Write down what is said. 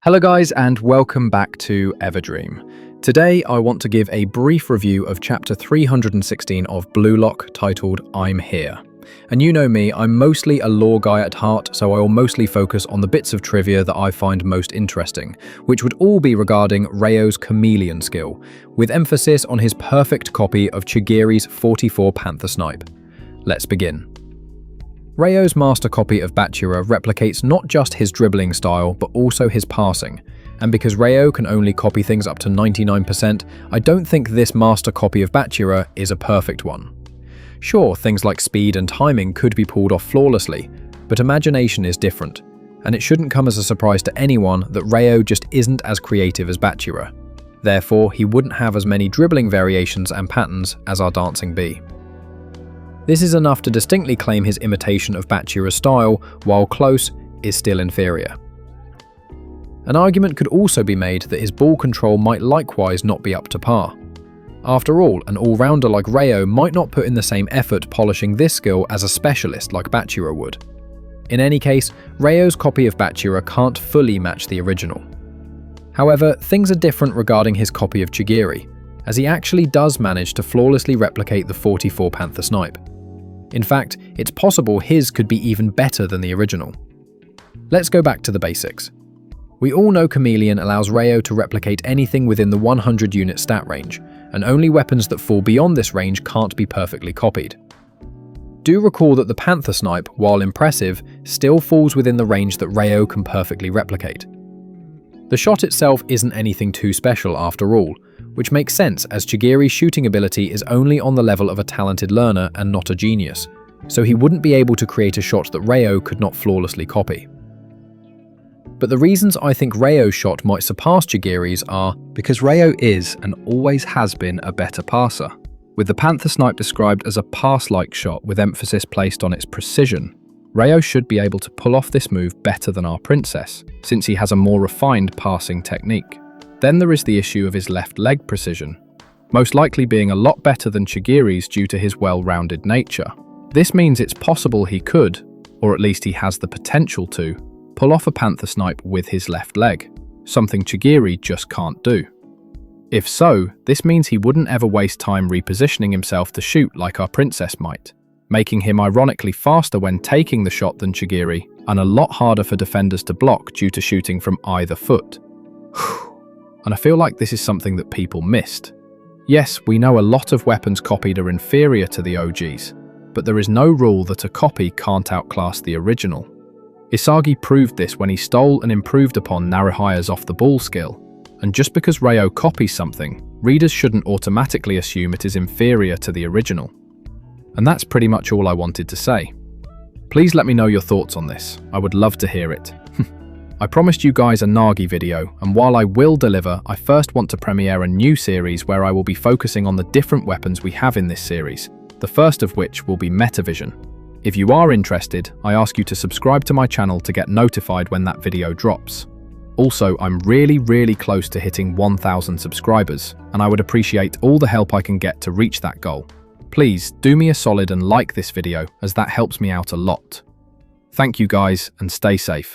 Hello guys and welcome back to EverDream. Today I want to give a brief review of chapter 316 of BLUELOCK titled I'm Here. And you know me, I'm mostly a lore guy at heart, so I will mostly focus on the bits of trivia that I find most interesting, which would all be regarding REO's chameleon skill, with emphasis on his perfect copy of Chigiri's 44 Panther Snipe. Let's begin. REO's master copy of Bachira replicates not just his dribbling style, but also his passing. And because REO can only copy things up to 99%, I don't think this master copy of Bachira is a perfect one. Sure, things like speed and timing could be pulled off flawlessly, but imagination is different, and it shouldn't come as a surprise to anyone that REO just isn't as creative as Bachira. Therefore, he wouldn't have as many dribbling variations and patterns as our dancing bee. This is enough to distinctly claim his imitation of Bachira's style, while close, is still inferior. An argument could also be made that his ball control might likewise not be up to par. After all, an all-rounder like REO might not put in the same effort polishing this skill as a specialist like Bachira would. In any case, REO's copy of Bachira can't fully match the original. However, things are different regarding his copy of Chigiri, as he actually does manage to flawlessly replicate the 44 Panther Snipe. In fact, it's possible his could be even better than the original. Let's go back to the basics. We all know Chameleon allows REO to replicate anything within the 100 unit stat range, and only weapons that fall beyond this range can't be perfectly copied. Do recall that the Panther Snipe, while impressive, still falls within the range that REO can perfectly replicate. The shot itself isn't anything too special after all, which makes sense as Chigiri's shooting ability is only on the level of a talented learner and not a genius, so he wouldn't be able to create a shot that REO could not flawlessly copy. But the reasons I think REO's shot might surpass Chigiri's are because REO is and always has been a better passer, with the Panther Snipe described as a pass-like shot with emphasis placed on its precision. REO should be able to pull off this move better than our princess, since he has a more refined passing technique. Then there is the issue of his left leg precision, most likely being a lot better than Chigiri's due to his well-rounded nature. This means it's possible he could, or at least he has the potential to, pull off a Panther Snipe with his left leg, something Chigiri just can't do. If so, this means he wouldn't ever waste time repositioning himself to shoot like our princess might, making him ironically faster when taking the shot than Chigiri, and a lot harder for defenders to block due to shooting from either foot. And I feel like this is something that people missed. Yes, we know a lot of weapons copied are inferior to the OGs, but there is no rule that a copy can't outclass the original. Isagi proved this when he stole and improved upon Naruhaya's off-the-ball skill, and just because REO copies something, readers shouldn't automatically assume it is inferior to the original. And that's pretty much all I wanted to say. Please let me know your thoughts on this, I would love to hear it. I promised you guys a Nagi video, and while I will deliver, I first want to premiere a new series where I will be focusing on the different weapons we have in this series, the first of which will be Metavision. If you are interested, I ask you to subscribe to my channel to get notified when that video drops. Also, I'm really close to hitting 1,000 subscribers, and I would appreciate all the help I can get to reach that goal. Please do me a solid and like this video, as that helps me out a lot. Thank you guys, and stay safe.